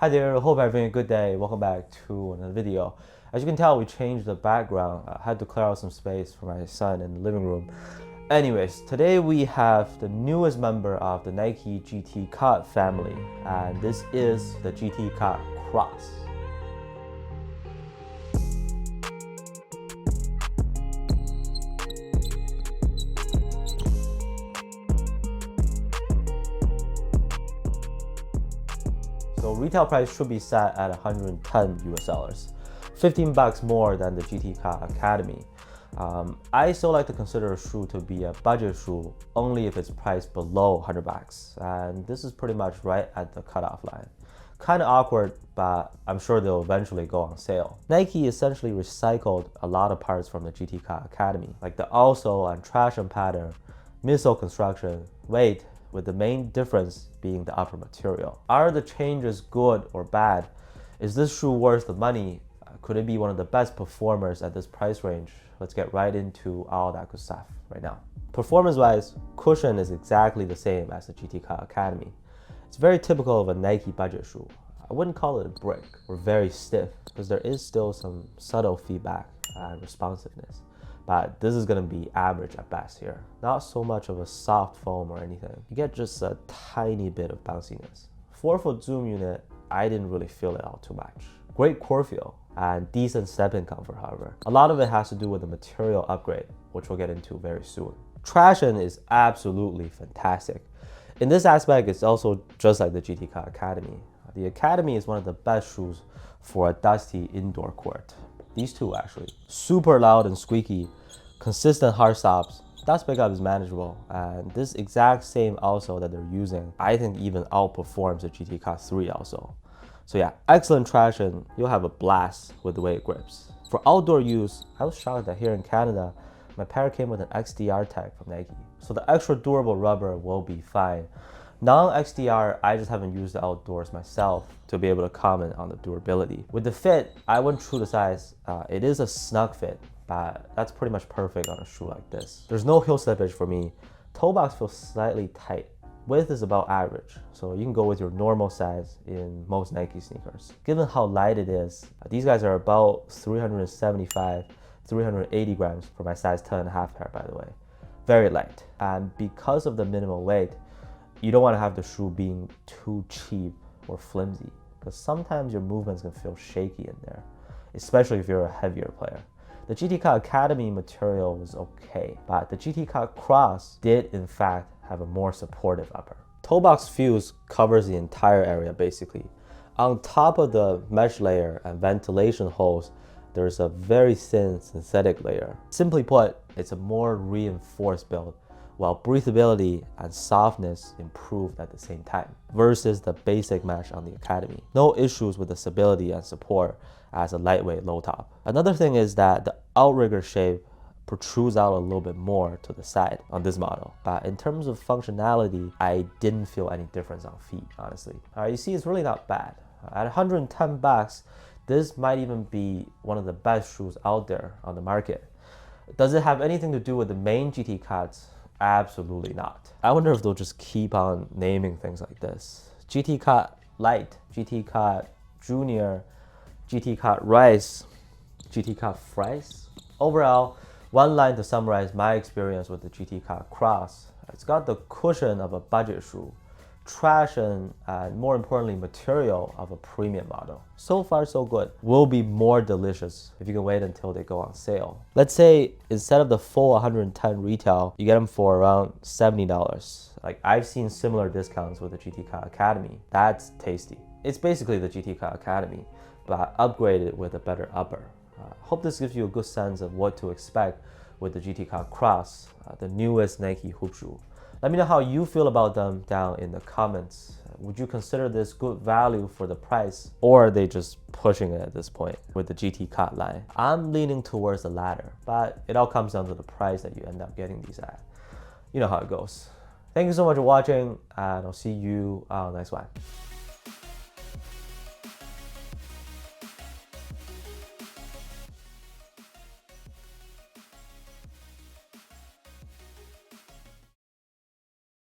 Hi there, hope you're having a good day. Welcome back to another video. As you can tell, we changed the background. I had to clear out some space for my son in the living room. Anyways, today we have the newest member of the Nike GT Cut family, and this is the GT Cut Cross. So retail price should be set at 110 US dollars, 15 bucks more than the GT Cut Academy. I still like to consider a shoe to be a budget shoe only if it's priced below 100 bucks, and this is pretty much right at the cutoff line. Kind of awkward, but I'm sure they'll eventually go on sale. Nike essentially recycled a lot of parts from the GT Cut Academy, like the outsole and traction pattern, midsole construction, weight, with the main difference being the upper material. Are the changes good or bad? Is this shoe worth the money? Could it be one of the best performers at this price range? Let's get right into all that good stuff right now. Performance-wise, cushion is exactly the same as the GT Cut Academy. It's very typical of a Nike budget shoe. I wouldn't call it a brick or very stiff because there is still some subtle feedback and responsiveness. But this is gonna be average at best here. Not so much of a soft foam or anything. You get just a tiny bit of bounciness. 4-foot zoom unit, I didn't really feel it all too much. Great core feel and decent step-in comfort, however. A lot of it has to do with the material upgrade, which we'll get into very soon. Traction is absolutely fantastic. In this aspect, it's also just like the GT Cut Academy. The Academy is one of the best shoes for a dusty indoor court. These two actually. Super loud and squeaky, consistent hard stops, dust pickup is manageable, and this exact same outsole that they're using, I think even outperforms the GT Cut 3 outsole. So yeah, excellent traction, you'll have a blast with the way it grips. For outdoor use, I was shocked that here in Canada, my pair came with an XDR tag from Nike. So the extra durable rubber will be fine. Non-XDR, I just haven't used the outdoors myself to be able to comment on the durability. With the fit, I went true to size. It is a snug fit, but that's pretty much perfect on a shoe like this. There's no heel slippage for me. Toe box feels slightly tight. Width is about average, so you can go with your normal size in most Nike sneakers. Given how light it is, these guys are about 375, 380 grams for my size 10.5 pair, by the way. Very light. And because of the minimal weight, you don't want to have the shoe being too cheap or flimsy, because sometimes your movements can feel shaky in there, especially if you're a heavier player. The GT Cut Academy material was okay, but the GT Cut Cross did in fact have a more supportive upper. Toe box fuse covers the entire area basically. On top of the mesh layer and ventilation holes, there's a very thin synthetic layer. Simply put, it's a more reinforced build, while breathability and softness improved at the same time, versus the basic mesh on the Academy. No issues with the stability and support as a lightweight low top. Another thing is that the outrigger shape protrudes out a little bit more to the side on this model. But in terms of functionality, I didn't feel any difference on feet, honestly. You see, it's really not bad. At 110 bucks, this might even be one of the best shoes out there on the market. Does it have anything to do with the main GT Cuts? Absolutely not. I wonder if they'll just keep on naming things like this. GT Cut Light, GT Cut Junior, GT Cut Rice, GT Cut Fries. Overall, one line to summarize my experience with the GT Cut Cross. It's got the cushion of a budget shoe, traction, and more importantly, material of a premium model. So far, so good. Will be more delicious if you can wait until they go on sale. Let's say instead of the full 110 retail, you get them for around $70. Like I've seen similar discounts with the GT Cut Academy. That's tasty. It's basically the GT Cut Academy, but upgraded with a better upper. Hope this gives you a good sense of what to expect with the GT Cut Cross, the newest Nike hoop shoe. Let me know how you feel about them down in the comments. Would you consider this good value for the price, or are they just pushing it at this point with the GT Cut line? I'm leaning towards the latter, but it all comes down to the price that you end up getting these at. You know how it goes. Thank you so much for watching, and I'll see you on the next one.